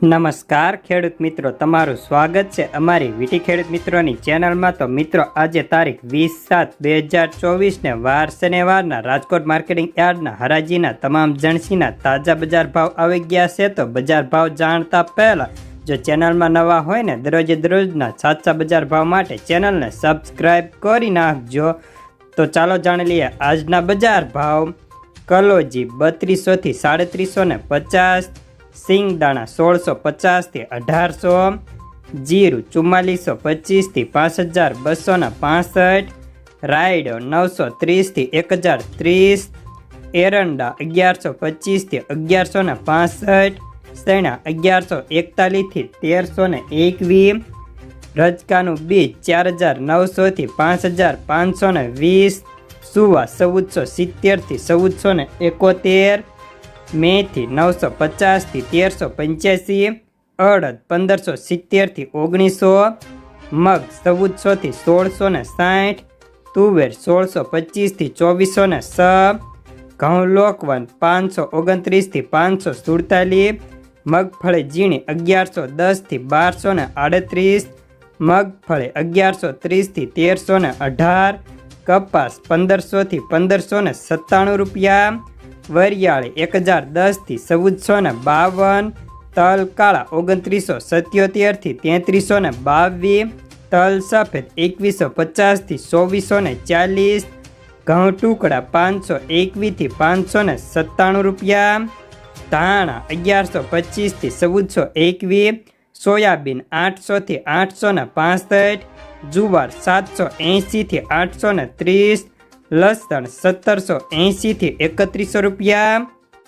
નમસ્કાર ખેડૂત મિત્રો, તમારું સ્વાગત છે અમારી વીટી ખેડૂત મિત્રોની ચેનલમાં। તો મિત્રો, આજે તારીખ 20/7/2024 વાર શનિવારના રાજકોટ માર્કેટિંગ યાર્ડના હરાજીના તમામ જણસીના તાજા બજાર ભાવ આવી ગયા છે। તો બજાર ભાવ જાણતા પહેલા જો ચેનલમાં નવા હોય ને દરરોજના સાચા બજાર ભાવ માટે ચેનલને સબસ્ક્રાઈબ કરી નાખજો। તો ચાલો જાણી લઈએ આજના બજાર ભાવ। કલોજી 3200 થી 3350, સિંગદાણા 1650 થી 1800, જીરું 4425 થી 5265, રાયડો 930 થી 1030, એરંડા 1125 થી 1165, ચણા 1141 થી 1321, રજકાનું બીજ 4900 થી 5520, સુવા 1470 થી 1471, મેથી 950 થી 1385, અડદ 1570 થી 1900, મગ 1400 થી 1660, તુવેર 1625 થી 2406, ઘઉં લોકવન 529 થી 547, મગફળી ઝીણી 1110 થી 1238, મગફળી 1130 થી 1318, કપાસ 1500 થી 1597 રૂપિયા, વરિયાળી 1010 થી 1452, તલ કાળા 2977 થી 3322, તલ સફેદ 2150 થી 2440, ઘઉં ટુકડા 521 થી 597 રૂપિયા, ધાણા 1125 થી 1421, સોયાબીન 800 થી 865, જુવાર 780 થી 830, લસણ 1780 થી 3100 રૂપિયા,